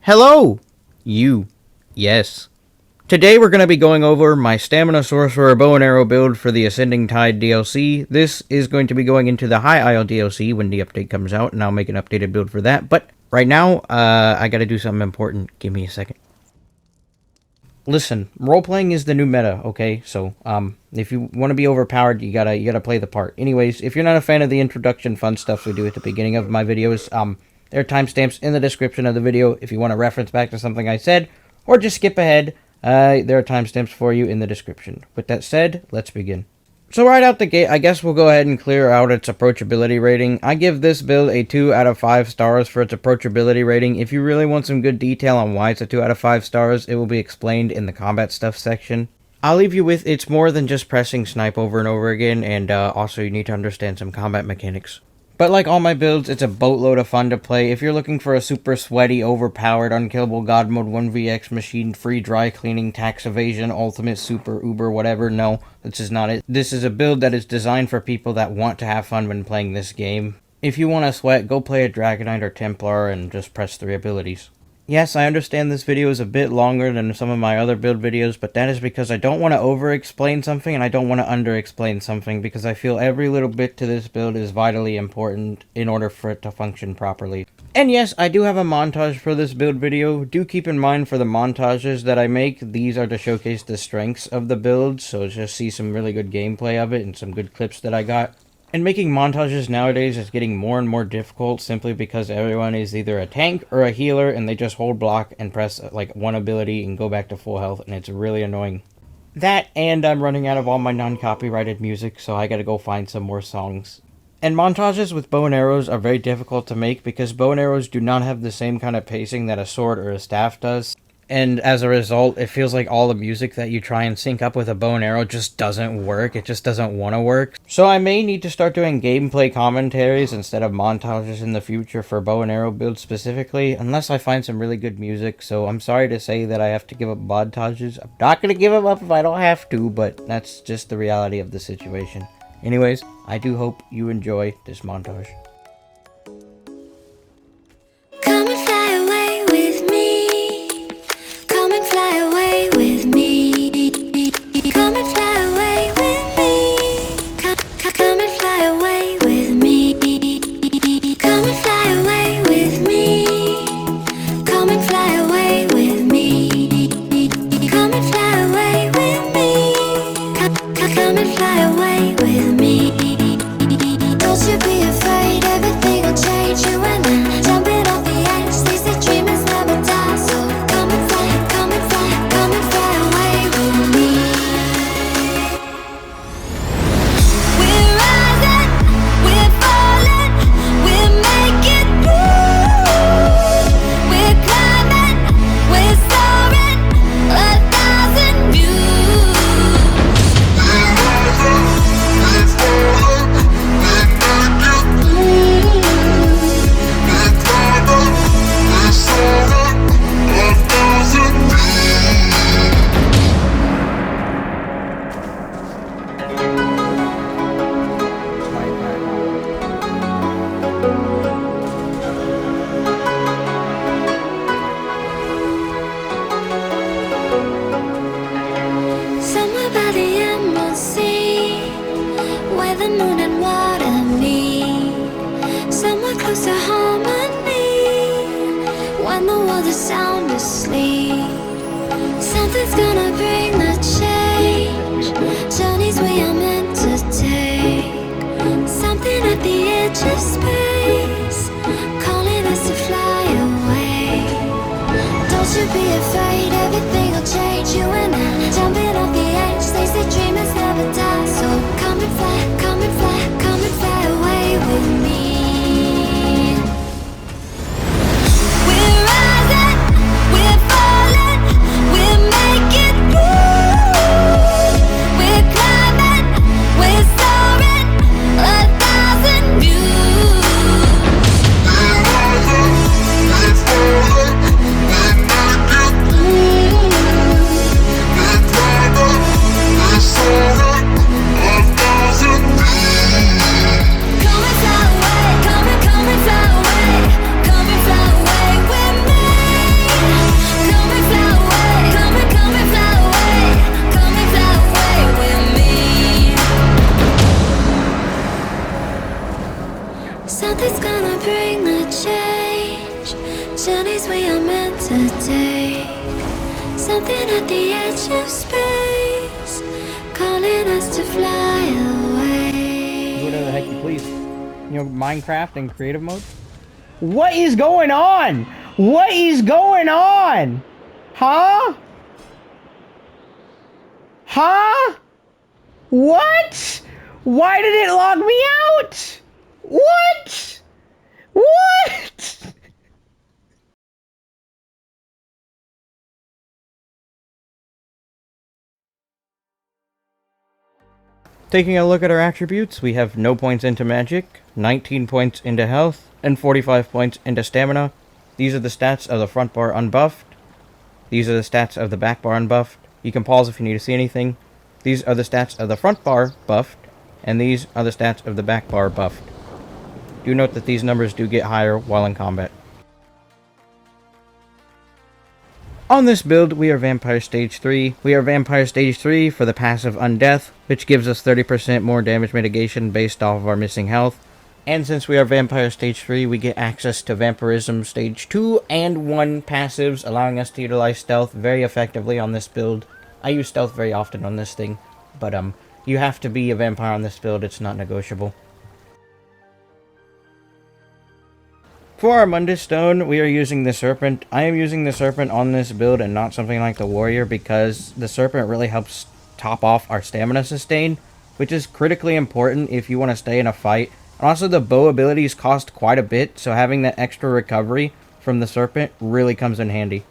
Hello! You. Yes. Today we're going to be going over my Stamina Sorcerer bow and arrow build for the Ascending Tide DLC. This is going to be going into the High Isle DLC when the update comes out, and I'll make an updated build for that. But right now, I gotta do something important. Give me a second. Listen, role-playing is the new meta, okay? So, if you want to be overpowered, you gotta play the part. Anyways, if you're not a fan of the introduction fun stuff we do at the beginning of my videos, there are timestamps in the description of the video if you want to reference back to something I said, or just skip ahead. There are timestamps for you in the description. With that said, let's begin. So right out the gate, I guess we'll go ahead and clear out its approachability rating. I give this build a 2 out of 5 stars for its approachability rating. If you really want some good detail on why it's a 2 out of 5 stars, it will be explained in the combat stuff section. I'll leave you with it's more than just pressing snipe over and over again, and also you need to understand some combat mechanics. But like all my builds, it's a boatload of fun to play. If you're looking for a super sweaty, overpowered, unkillable god mode 1vx machine, free dry cleaning, tax evasion, ultimate, super, uber, whatever, no, this is not it. This is a build that is designed for people that want to have fun when playing this game. If you want to sweat, go play a dragonknight or templar and just press 3 abilities. Yes, I understand this video is a bit longer than some of my other build videos, but that is because I don't want to over-explain something and I don't want to under-explain something, because I feel every little bit to this build is vitally important in order for it to function properly. And yes, I do have a montage for this build video. Do keep in mind for the montages that I make, these are to showcase the strengths of the build, so just see some really good gameplay of it and some good clips that I got. And making montages nowadays is getting more and more difficult simply because everyone is either a tank or a healer and they just hold block and press like one ability and go back to full health, and it's really annoying. That, and I'm running out of all my non-copyrighted music, so I gotta go find some more songs. And montages with bow and arrows are very difficult to make because bow and arrows do not have the same kind of pacing that a sword or a staff does. And as a result, it feels like all the music that you try and sync up with a bow and arrow just doesn't work. It just doesn't want to work. So I may need to start doing gameplay commentaries instead of montages in the future for bow and arrow builds specifically, unless I find some really good music. So I'm sorry to say that I have to give up montages. I'm not going to give them up if I don't have to, but that's just the reality of the situation. Anyways, I do hope you enjoy this montage. Sound asleep. Something's gonna bring the change. Journeys we are meant to take. Something at the edge of space, calling us to fly away. Don't you be afraid, everything will change. You and I, jumping off the edge. They say dreamers never die. So come and fly, come and fly, come and fly away with me. We're to take. Something at the edge of space, calling us to fly away. Do whatever the heck you please. You know, Minecraft in creative mode? What is going on? What is going on? Huh? Huh? What? Why did it log me out? What? What? Taking a look at our attributes, we have no points into magic, 19 points into health, and 45 points into stamina. These are the stats of the front bar unbuffed. These are the stats of the back bar unbuffed. You can pause if you need to see anything. These are the stats of the front bar buffed, and these are the stats of the back bar buffed. Do note that these numbers do get higher while in combat. On this build, we are Vampire Stage 3. We are Vampire Stage 3 for the passive Undeath, which gives us 30% more damage mitigation based off of our missing health. And since we are Vampire Stage 3, we get access to Vampirism Stage 2 and 1 passives, allowing us to utilize Stealth very effectively on this build. I use Stealth very often on this thing, but you have to be a vampire on this build, it's not negotiable. For our Mundus stone, we are using the Serpent. I am using the Serpent on this build and not something like the Warrior because the Serpent really helps top off our stamina sustain, which is critically important if you want to stay in a fight. And also the bow abilities cost quite a bit, so having that extra recovery from the Serpent really comes in handy.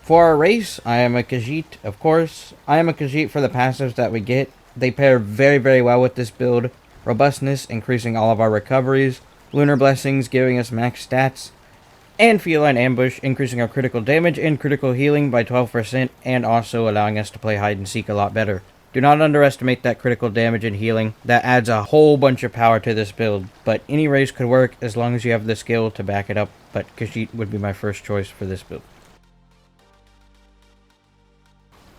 For our race, I am a Khajiit, of course. I am a Khajiit for the passives that we get. They pair very, very well with this build. Robustness, increasing all of our recoveries, Lunar Blessings, giving us max stats, and Feline Ambush, increasing our critical damage and critical healing by 12%, and also allowing us to play hide and seek a lot better. Do not underestimate that critical damage and healing. That adds a whole bunch of power to this build, but any race could work as long as you have the skill to back it up, but Khajiit would be my first choice for this build.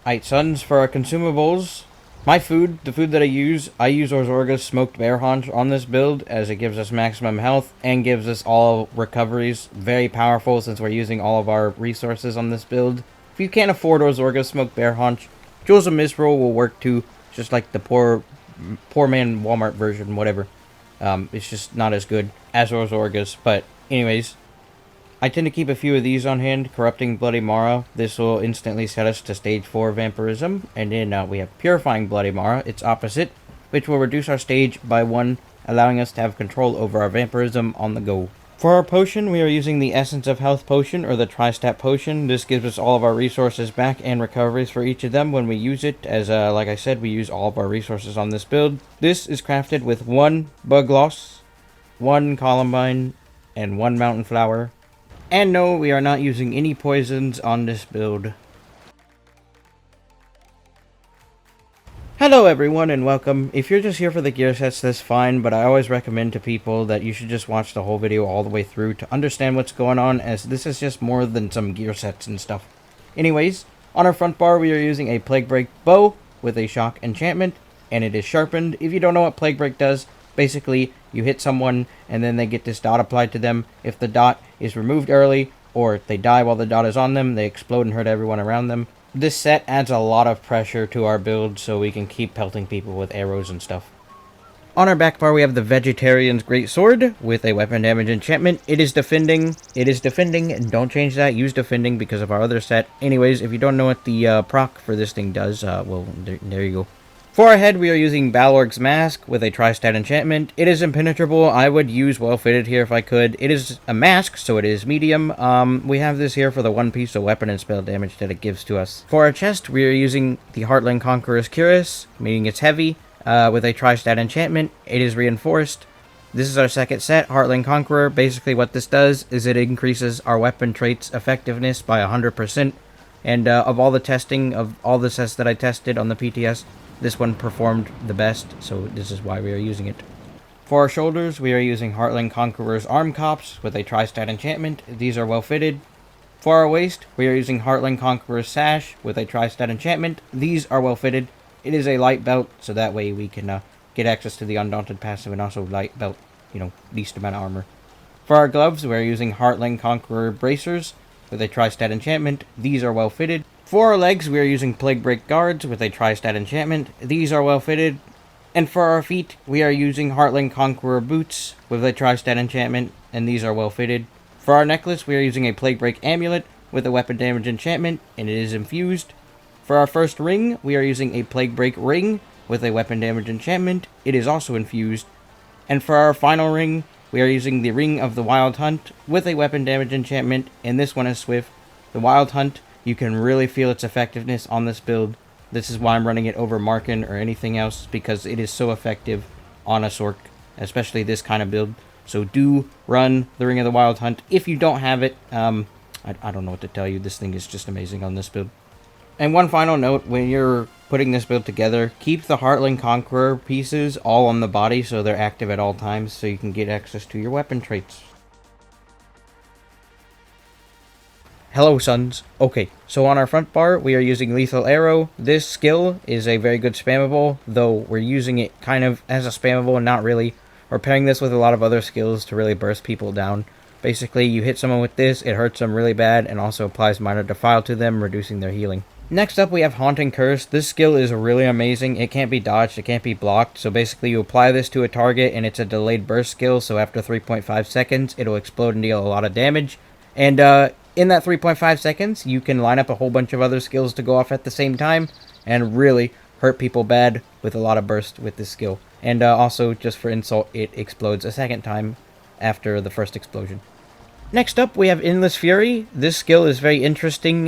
Alright, Suns, for our consumables. My food, the food that I use Orzorga's Smoked Bear Haunch on this build, as it gives us maximum health and gives us all recoveries. Very powerful since we're using all of our resources on this build. If you can't afford Orzorga's Smoked Bear Haunch, Jewels of Misrule will work too, just like the poor man Walmart version, whatever. It's just not as good as Orzorga's, but anyways. I tend to keep a few of these on hand. Corrupting Bloody Mara. This will instantly set us to stage 4 Vampirism. And then we have Purifying Bloody Mara, its opposite, which will reduce our stage by 1, allowing us to have control over our Vampirism on the go. For our potion, we are using the Essence of Health potion, or the Tri-Stat potion. This gives us all of our resources back and recoveries for each of them when we use it, as like I said, we use all of our resources on this build. This is crafted with 1 Bug Loss, 1 Columbine, and 1 Mountain Flower. And no, we are not using any poisons on this build. Hello everyone and welcome. If you're just here for the gear sets, that's fine, but I always recommend to people that you should just watch the whole video all the way through to understand what's going on, as this is just more than some gear sets and stuff. Anyways, on our front bar we are using a Plague Break bow with a shock enchantment, and it is sharpened. If you don't know what Plague Break does, basically, you hit someone, and then they get this dot applied to them. If the dot is removed early, or they die while the dot is on them, they explode and hurt everyone around them. This set adds a lot of pressure to our build, so we can keep pelting people with arrows and stuff. On our back bar, we have the Vegetarian's Great Sword with a weapon damage enchantment. It is defending. Don't change that. Use defending because of our other set. Anyways, if you don't know what the proc for this thing does, well, there you go. For our head, we are using Balorg's Mask with a Tri-Stat enchantment. It is impenetrable. I would use Well-Fitted here if I could. It is a mask, so it is medium. We have this here for the 1 piece of weapon and spell damage that it gives to us. For our chest, we are using the Heartland Conqueror's Cuirass, meaning it's heavy, with a Tri-Stat enchantment. It is reinforced. This is our second set, Heartland Conqueror. Basically what this does is it increases our weapon traits effectiveness by 100%. And of all the testing, of all the sets that I tested on the PTS, this one performed the best, so this is why we are using it. For our shoulders, we are using Heartland Conqueror's Arm Cops with a Tri-Stat enchantment. These are well fitted. For our waist, we are using Heartland Conqueror's Sash with a Tri-Stat enchantment. These are well fitted. It is a light belt, so that way we can get access to the Undaunted passive and also light belt, least amount of armor. For our gloves, we are using Heartland Conqueror bracers with a tri-stat enchantment. These are well fitted. For our legs, we are using Plague Break guards with a tri-stat enchantment. These are well fitted. And for our feet, we are using Heartland Conqueror boots with a tri-stat enchantment, and these are well fitted. For our necklace, we are using a Plague Break amulet with a weapon damage enchantment, and it is infused. For our first ring, we are using a Plague Break ring with a weapon damage enchantment. It is also infused. And for our final ring, we are using the Ring of the Wild Hunt with a weapon damage enchantment, and this one is Swift. The Wild Hunt, you can really feel its effectiveness on this build. This is why I'm running it over Markin or anything else, because it is so effective on a Sorc, especially this kind of build. So do run the Ring of the Wild Hunt. If you don't have it, I don't know what to tell you. This thing is just amazing on this build. And one final note, when you're putting this build together, keep the Heartland Conqueror pieces all on the body so they're active at all times so you can get access to your weapon traits. Hello, sons. Okay, so on our front bar, we are using Lethal Arrow. This skill is a very good spammable, though we're using it kind of as a spammable and not really. We're pairing this with a lot of other skills to really burst people down. Basically, you hit someone with this, it hurts them really bad, and also applies Minor Defile to them, reducing their healing. Next up, we have Haunting Curse. This skill is really amazing. It can't be dodged, it can't be blocked, so basically you apply this to a target, and it's a delayed burst skill, so after 3.5 seconds, it'll explode and deal a lot of damage. And, in that 3.5 seconds, you can line up a whole bunch of other skills to go off at the same time, and really hurt people bad with a lot of burst with this skill. And also, just for insult, it explodes a second time after the first explosion. Next up, we have Endless Fury. This skill is very interesting.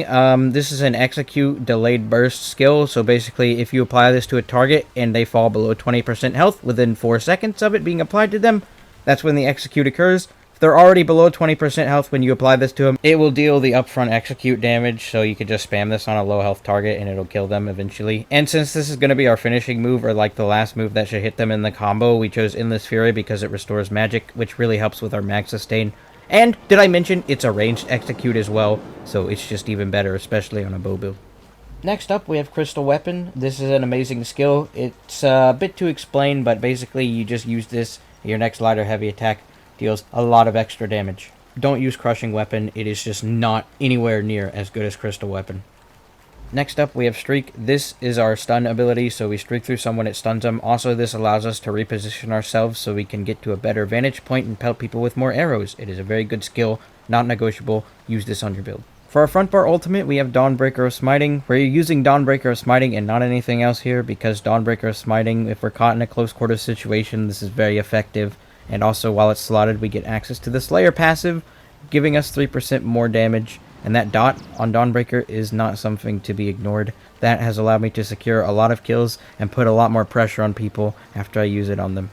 This is an execute delayed burst skill, so basically if you apply this to a target and they fall below 20% health within 4 seconds of it being applied to them, that's when the execute occurs. If they're already below 20% health when you apply this to them, it will deal the upfront execute damage, so you could just spam this on a low health target and it'll kill them eventually. And since this is going to be our finishing move, or like the last move that should hit them in the combo, we chose Endless Fury because it restores magic, which really helps with our mag sustain. And, did I mention, it's a ranged execute as well, so it's just even better, especially on a bow build. Next up, we have Crystal Weapon. This is an amazing skill. It's a bit to explain, but basically you just use this, your next light or heavy attack deals a lot of extra damage. Don't use Crushing Weapon, it is just not anywhere near as good as Crystal Weapon. Next up, we have Streak. This is our stun ability, so we streak through someone, it stuns them. Also, this allows us to reposition ourselves so we can get to a better vantage point and pelt people with more arrows. It is a very good skill, not negotiable. Use this on your build. For our front bar ultimate, we have Dawnbreaker of Smiting. We're using Dawnbreaker of Smiting and not anything else here, because Dawnbreaker of Smiting, if we're caught in a close quarter situation, this is very effective. And also, while it's slotted, we get access to the Slayer passive, giving us 3% more damage. And that dot on Dawnbreaker is not something to be ignored. That has allowed me to secure a lot of kills and put a lot more pressure on people after I use it on them.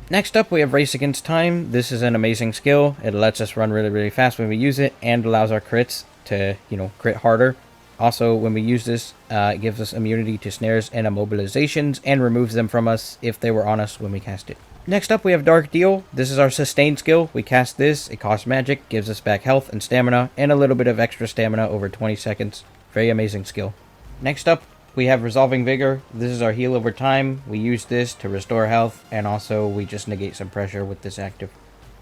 Next up, we have Race Against Time. This is an amazing skill. It lets us run really, really fast when we use it, and allows our crits to, crit harder. Also, when we use this, it gives us immunity to snares and immobilizations, and removes them from us if they were on us when we cast it. Next up, we have Dark Deal. This is our sustain skill. We cast this, it costs magic, gives us back health and stamina, and a little bit of extra stamina over 20 seconds. Very amazing skill. Next up, we have Resolving Vigor. This is our heal over time. We use this to restore health, and also we just negate some pressure with this active.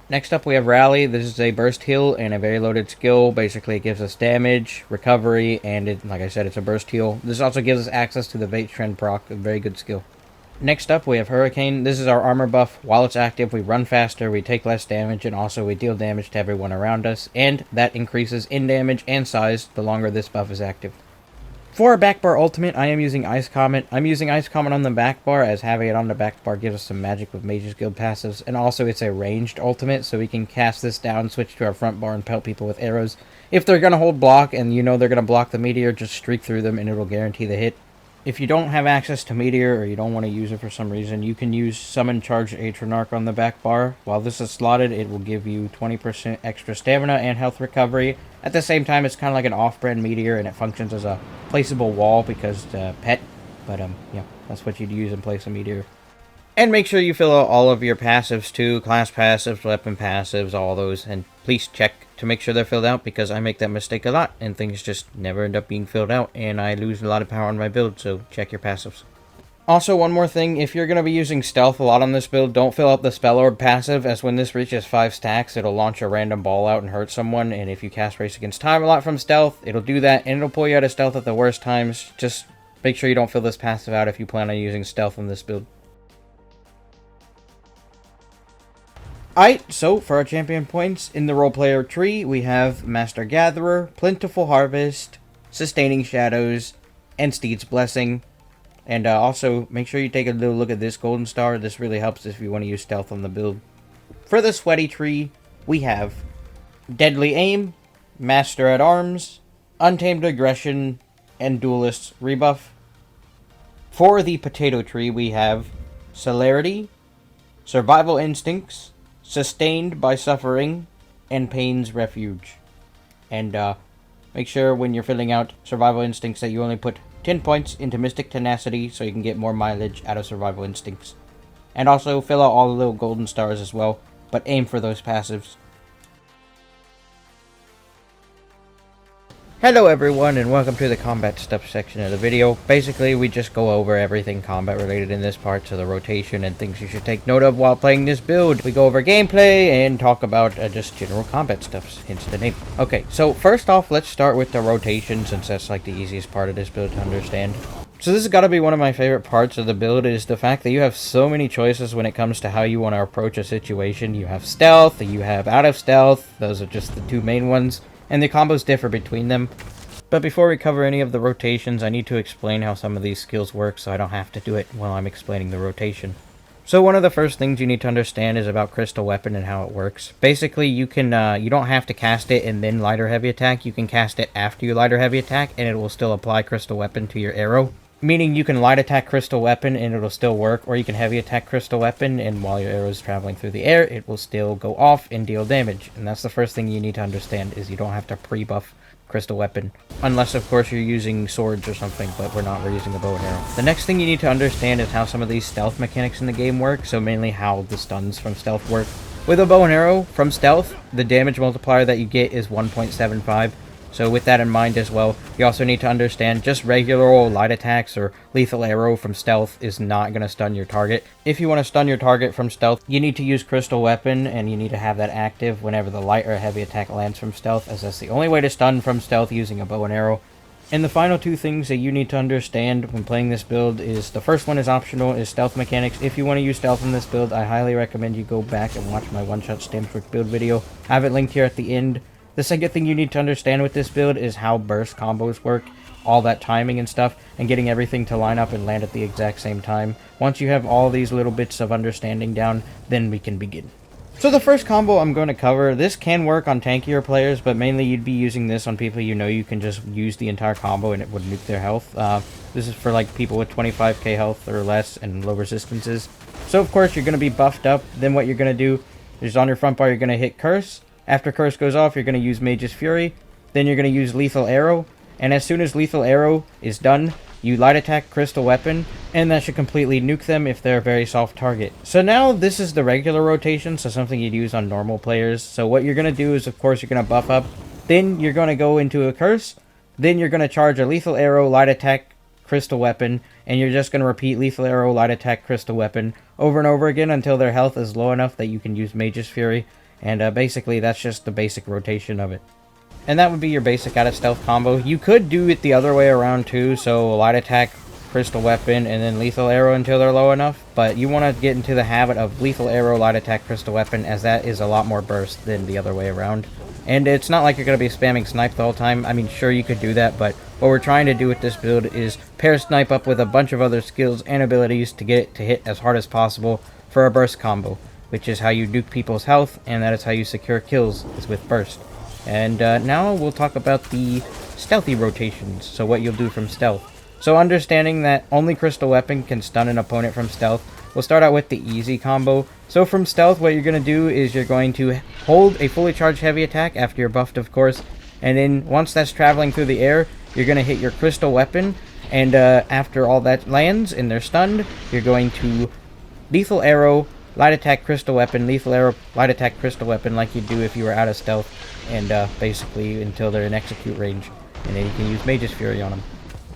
Next up, we have Rally. This is a burst heal and a very loaded skill. Basically, it gives us damage, recovery, and like I said, it's a burst heal. This also gives us access to the Vate Trend proc, a very good skill. Next up, we have Hurricane. This is our armor buff. While it's active, we run faster, we take less damage, and also we deal damage to everyone around us, and that increases in damage and size the longer this buff is active. For our back bar ultimate, I am using Ice Comet. I'm using Ice Comet on the back bar, as having it on the back bar gives us some magic with Mage's Guild passives, and also it's a ranged ultimate, so we can cast this down, switch to our front bar, and pelt people with arrows. If they're going to hold block, and you know they're going to block the meteor, just streak through them, and it'll guarantee the hit. If you don't have access to Meteor, or you don't want to use it for some reason, you can use Summon Charge Atronach on the back bar. While this is slotted, it will give you 20% extra stamina and health recovery. At the same time, it's kind of like an off-brand Meteor, and it functions as a placeable wall because it's a pet. But, yeah, that's what you'd use in place of Meteor. And make sure you fill out all of your passives too, class passives, weapon passives, all those, and please check to make sure they're filled out, because I make that mistake a lot, and things just never end up being filled out, and I lose a lot of power on my build, so check your passives. Also, one more thing, if you're going to be using stealth a lot on this build, don't fill up the spell orb passive, as when this reaches 5 stacks, it'll launch a random ball out and hurt someone, and if you cast Race Against Time a lot from stealth, it'll do that, and it'll pull you out of stealth at the worst times. Just make sure you don't fill this passive out if you plan on using stealth in this build. Alright, so for our champion points, in the role player tree, we have Master Gatherer, Plentiful Harvest, Sustaining Shadows, and Steed's Blessing. And also, make sure you take a little look at this golden star. This really helps if you want to use stealth on the build. For the sweaty tree, we have Deadly Aim, Master at Arms, Untamed Aggression, and Duelist's Rebuff. For the potato tree, we have Celerity, Survival Instincts, Sustained by Suffering, and Pain's Refuge. And make sure when you're filling out Survival Instincts that you only put 10 points into Mystic Tenacity so you can get more mileage out of Survival Instincts. And also fill out all the little golden stars as well, but aim for those passives. Hello everyone, and welcome to the combat stuff section of the video. Basically, we just go over everything combat related in this part, so the rotation and things you should take note of while playing this build. We go over gameplay and talk about just general combat stuff, hence the name. Okay, so first off, let's start with the rotation, since that's like the easiest part of this build to understand. So this has got to be one of my favorite parts of the build, is the fact that you have so many choices when it comes to how you want to approach a situation. You have stealth, you have out of stealth, those are just the two main ones. And the combos differ between them. But before we cover any of the rotations, I need to explain how some of these skills work so I don't have to do it while I'm explaining the rotation. So one of the first things you need to understand is about Crystal Weapon and how it works. Basically, you don't have to cast it and then light or heavy attack. You can cast it after you light or heavy attack and it will still apply Crystal Weapon to your arrow. Meaning you can light attack Crystal Weapon and it'll still work, or you can heavy attack Crystal Weapon and while your arrow is traveling through the air, it will still go off and deal damage. And that's the first thing you need to understand, is you don't have to pre-buff Crystal Weapon. Unless, of course, you're using swords or something, but we're not, we're using a bow and arrow. The next thing you need to understand is how some of these stealth mechanics in the game work, so mainly how the stuns from stealth work. With a bow and arrow from stealth, the damage multiplier that you get is 1.75. So with that in mind as well, you also need to understand just regular old light attacks or lethal arrow from stealth is not going to stun your target. If you want to stun your target from stealth, you need to use Crystal Weapon, and you need to have that active whenever the light or heavy attack lands from stealth, as that's the only way to stun from stealth using a bow and arrow. And the final two things that you need to understand when playing this build is, the first one is optional, is stealth mechanics. If you want to use stealth in this build, I highly recommend you go back and watch my one-shot Stamsorc build video. I have it linked here at the end. The second thing you need to understand with this build is how burst combos work, all that timing and stuff, and getting everything to line up and land at the exact same time. Once you have all these little bits of understanding down, then we can begin. So the first combo I'm going to cover, this can work on tankier players, but mainly you'd be using this on people you know you can just use the entire combo and it would nuke their health. This is for like people with 25k health or less and low resistances. So of course you're going to be buffed up. Then what you're going to do is on your front bar you're going to hit Curse. After Curse goes off, you're going to use Mage's Fury. Then you're going to use Lethal Arrow. And as soon as Lethal Arrow is done, you light attack Crystal Weapon. And that should completely nuke them if they're a very soft target. So now this is the regular rotation, so something you'd use on normal players. So what you're going to do is, of course, you're going to buff up. Then you're going to go into a Curse. Then you're going to charge a Lethal Arrow, light attack Crystal Weapon. And you're just going to repeat Lethal Arrow, light attack Crystal Weapon over and over again until their health is low enough that you can use Mage's Fury. And basically, that's just the basic rotation of it. And that would be your basic out of stealth combo. You could do it the other way around too, so light attack, Crystal Weapon, and then Lethal Arrow until they're low enough. But you want to get into the habit of Lethal Arrow, light attack, Crystal Weapon, as that is a lot more burst than the other way around. And it's not like you're going to be spamming snipe the whole time. I mean, sure, you could do that, but what we're trying to do with this build is pair snipe up with a bunch of other skills and abilities to get it to hit as hard as possible for a burst combo, which is how you nuke people's health, and that is how you secure kills, is with burst. And now we'll talk about the stealthy rotations, so what you'll do from stealth. So understanding that only Crystal Weapon can stun an opponent from stealth, we'll start out with the easy combo. So from stealth, what you're going to do is you're going to hold a fully charged heavy attack after you're buffed, of course, and then once that's traveling through the air, you're going to hit your Crystal Weapon, and after all that lands and they're stunned, you're going to Lethal Arrow, light attack Crystal Weapon, Lethal Arrow, light attack Crystal Weapon like you'd do if you were out of stealth, and basically until they're in execute range, and then you can use Mage's Fury on them.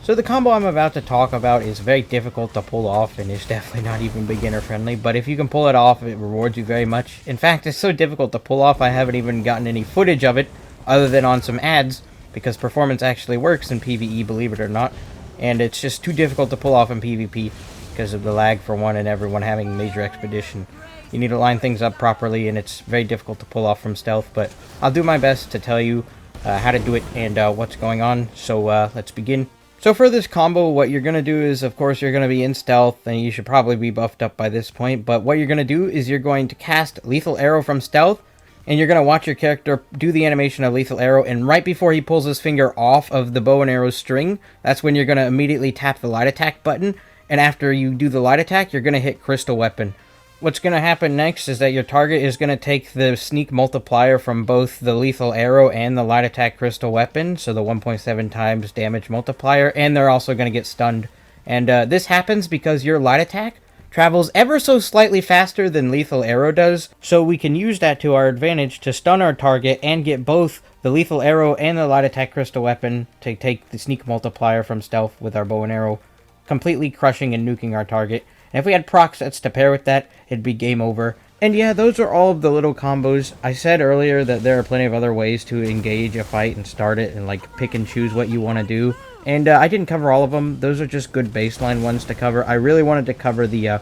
So the combo I'm about to talk about is very difficult to pull off and is definitely not even beginner friendly, but if you can pull it off, it rewards you very much. In fact, it's so difficult to pull off, I haven't even gotten any footage of it other than on some ads, because performance actually works in PvE, believe it or not, and it's just too difficult to pull off in PvP because of the lag for one and everyone having major expedition. You need to line things up properly, and it's very difficult to pull off from stealth, but I'll do my best to tell you how to do it and what's going on, so let's begin. So for this combo, what you're going to do is, of course, you're going to be in stealth, and you should probably be buffed up by this point, but what you're going to do is you're going to cast Lethal Arrow from stealth, and you're going to watch your character do the animation of Lethal Arrow, and right before he pulls his finger off of the bow and arrow string, that's when you're going to immediately tap the light attack button, and after you do the light attack, you're going to hit Crystal Weapon. What's going to happen next is that your target is going to take the sneak multiplier from both the Lethal Arrow and the light attack Crystal Weapon, so the 1.7 times damage multiplier, and they're also going to get stunned. And this happens because your light attack travels ever so slightly faster than Lethal Arrow does, so we can use that to our advantage to stun our target and get both the Lethal Arrow and the light attack Crystal Weapon to take the sneak multiplier from stealth with our bow and arrow, completely crushing and nuking our target. And if we had proc sets to pair with that, it'd be game over. And yeah, those are all of the little combos. I said earlier that there are plenty of other ways to engage a fight and start it and like pick and choose what you want to do. And I didn't cover all of them. Those are just good baseline ones to cover. I really wanted to cover the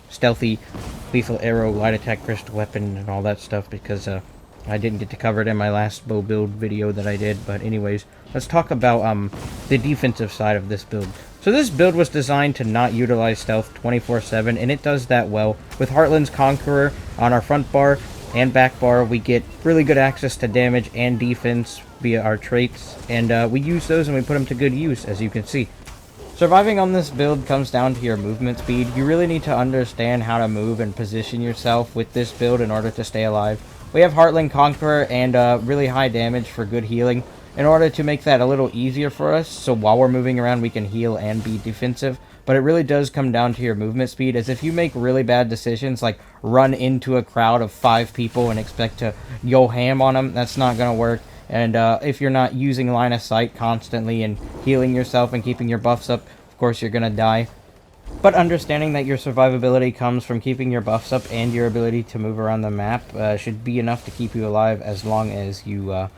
stealthy Lethal Arrow, light attack, Crystal Weapon, and all that stuff because I didn't get to cover it in my last bow build video that I did. But anyways, let's talk about the defensive side of this build. So this build was designed to not utilize stealth 24/7, and it does that well. With Heartland's Conqueror on our front bar and back bar, we get really good access to damage and defense via our traits, and we use those and we put them to good use, as you can see. Surviving on this build comes down to your movement speed. You really need to understand how to move and position yourself with this build in order to stay alive. We have Heartland Conqueror and really high damage for good healing, in order to make that a little easier for us, so while we're moving around we can heal and be defensive. But it really does come down to your movement speed, as if you make really bad decisions like run into a crowd of 5 people and expect to go ham on them, that's not going to work. And if you're not using line of sight constantly and healing yourself and keeping your buffs up, of course you're going to die. But understanding that your survivability comes from keeping your buffs up and your ability to move around the map should be enough to keep you alive, as long as you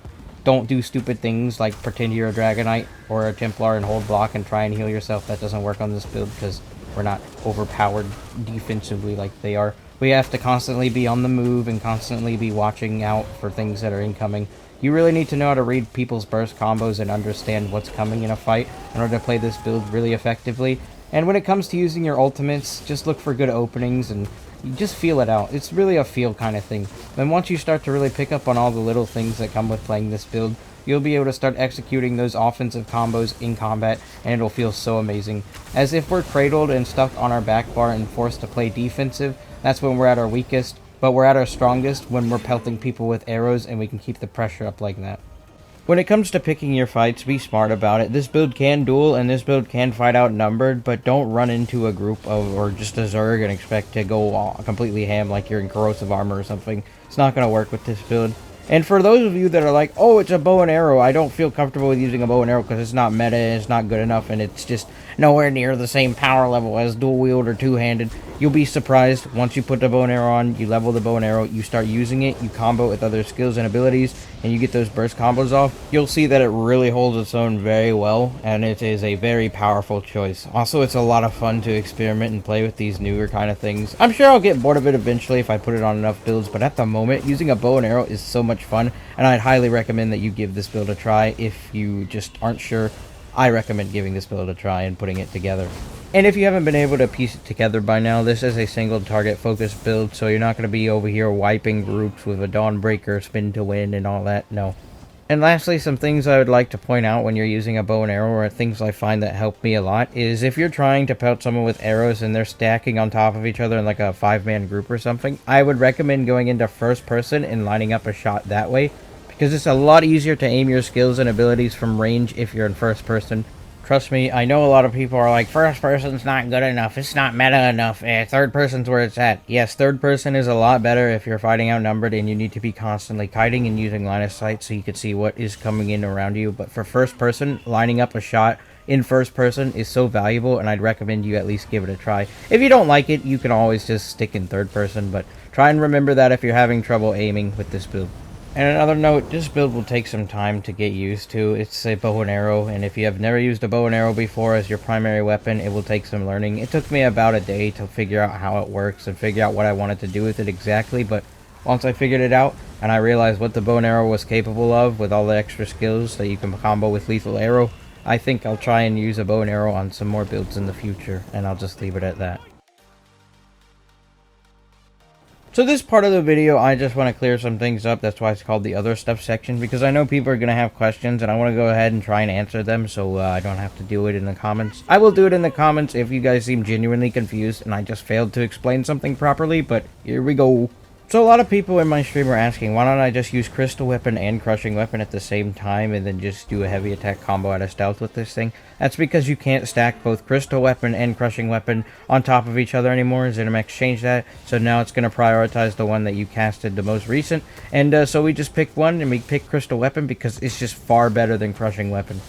don't do stupid things like pretend you're a dragonknight or a Templar and hold block and try and heal yourself. That doesn't work on this build because we're not overpowered defensively like they are. We have to constantly be on the move and constantly be watching out for things that are incoming. You really need to know how to read people's burst combos and understand what's coming in a fight in order to play this build really effectively. And when it comes to using your ultimates, just look for good openings and you just feel it out. It's really a feel kind of thing. Then once you start to really pick up on all the little things that come with playing this build, you'll be able to start executing those offensive combos in combat, and it'll feel so amazing. As if we're cradled and stuck on our back bar and forced to play defensive, that's when we're at our weakest, but we're at our strongest when we're pelting people with arrows and we can keep the pressure up like that. When it comes to picking your fights, be smart about it. This build can duel, and this build can fight outnumbered, but don't run into a group of, or just a Zerg and expect to go completely ham like you're in corrosive armor or something. It's not going to work with this build. And for those of you that are like, oh, it's a bow and arrow, I don't feel comfortable with using a bow and arrow because it's not meta, and it's not good enough, and it's just nowhere near the same power level as dual wield or two-handed. You'll be surprised. Once you put the bow and arrow on, you level the bow and arrow, you start using it, you combo it with other skills and abilities, and you get those burst combos off. You'll see that it really holds its own very well, and it is a very powerful choice. Also, it's a lot of fun to experiment and play with these newer kind of things. I'm sure I'll get bored of it eventually if I put it on enough builds, but at the moment, using a bow and arrow is so much fun, and I'd highly recommend that you give this build a try. If you just aren't sure, I recommend giving this build a try and putting it together. And if you haven't been able to piece it together by now, this is a single target focused build, so you're not going to be over here wiping groups with a Dawnbreaker, spin to win, and all that, no. And lastly, some things I would like to point out when you're using a bow and arrow, or things I find that help me a lot, is if you're trying to pelt someone with arrows and they're stacking on top of each other in like a 5-man group or something, I would recommend going into first person and lining up a shot that way, because it's a lot easier to aim your skills and abilities from range if you're in first person. Trust me, I know a lot of people are like, first person's not good enough, it's not meta enough, third person's where it's at. Yes, third person is a lot better if you're fighting outnumbered and you need to be constantly kiting and using line of sight so you can see what is coming in around you. But for first person, lining up a shot in first person is so valuable, and I'd recommend you at least give it a try. If you don't like it, you can always just stick in third person, but try and remember that if you're having trouble aiming with this build. And another note, this build will take some time to get used to. It's a bow and arrow, and if you have never used a bow and arrow before as your primary weapon, it will take some learning. It took me about a day to figure out how it works and figure out what I wanted to do with it exactly, but once I figured it out, and I realized what the bow and arrow was capable of with all the extra skills that you can combo with lethal arrow, I think I'll try and use a bow and arrow on some more builds in the future, and I'll just leave it at that. So this part of the video, I just want to clear some things up. That's why it's called the other stuff section, because I know people are going to have questions, and I want to go ahead and try and answer them, so I don't have to do it in the comments. I will do it in the comments if you guys seem genuinely confused, and I just failed to explain something properly, but here we go. So a lot of people in my stream are asking, why don't I just use Crystal Weapon and Crushing Weapon at the same time and then just do a heavy attack combo out of stealth with this thing? That's because you can't stack both Crystal Weapon and Crushing Weapon on top of each other anymore. ZeniMax changed that, so now it's going to prioritize the one that you casted the most recent. And so we just picked one, and we picked Crystal Weapon because it's just far better than Crushing Weapon.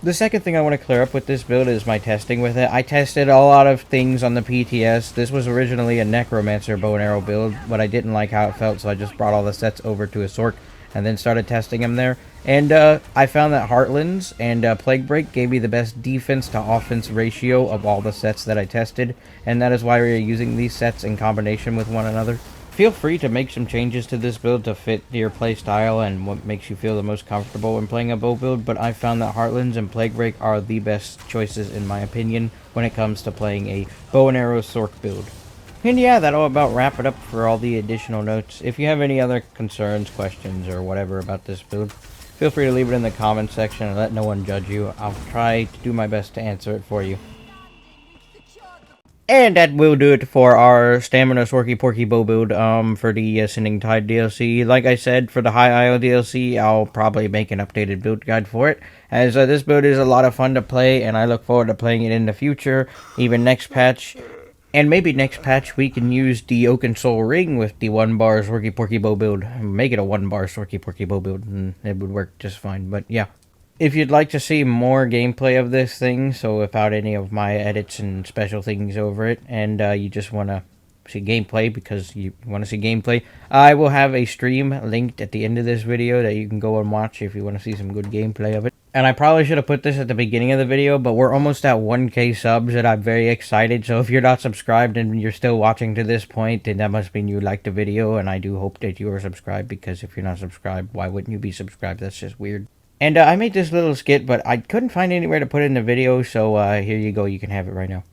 The second thing I want to clear up with this build is my testing with it. I tested a lot of things on the PTS. This was originally a Necromancer bow and arrow build, but I didn't like how it felt, so I just brought all the sets over to a Sorc and then started testing them there. And I found that Heartlands and Plague Break gave me the best defense to offense ratio of all the sets that I tested, and that is why we are using these sets in combination with one another. Feel free to make some changes to this build to fit your playstyle and what makes you feel the most comfortable when playing a bow build, but I found that Heartlands and Plague Break are the best choices in my opinion when it comes to playing a bow and arrow Sorc build. And yeah, that'll about wrap it up for all the additional notes. If you have any other concerns, questions, or whatever about this build, feel free to leave it in the comments section and let no one judge you. I'll try to do my best to answer it for you. And that will do it for our Stamina Sorky Porky Bow build for the Ascending Tide DLC. Like I said, for the High Isle DLC, I'll probably make an updated build guide for it, as this build is a lot of fun to play, and I look forward to playing it in the future, even next patch. And maybe next patch we can use the Oaken Soul Ring with the 1-bar Sorky Porky Bow build. Make it a 1-bar Sorky Porky Bow build, and it would work just fine, but yeah. If you'd like to see more gameplay of this thing, so without any of my edits and special things over it, and you just want to see gameplay because you want to see gameplay, I will have a stream linked at the end of this video that you can go and watch if you want to see some good gameplay of it. And I probably should have put this at the beginning of the video, but we're almost at 1K subs and I'm very excited, so if you're not subscribed and you're still watching to this point, then that must mean you liked the video, and I do hope that you are subscribed, because if you're not subscribed, why wouldn't you be subscribed? That's just weird. And I made this little skit, but I couldn't find anywhere to put it in the video, so here you go, you can have it right now.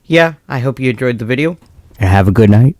Yeah, I hope you enjoyed the video, and have a good night.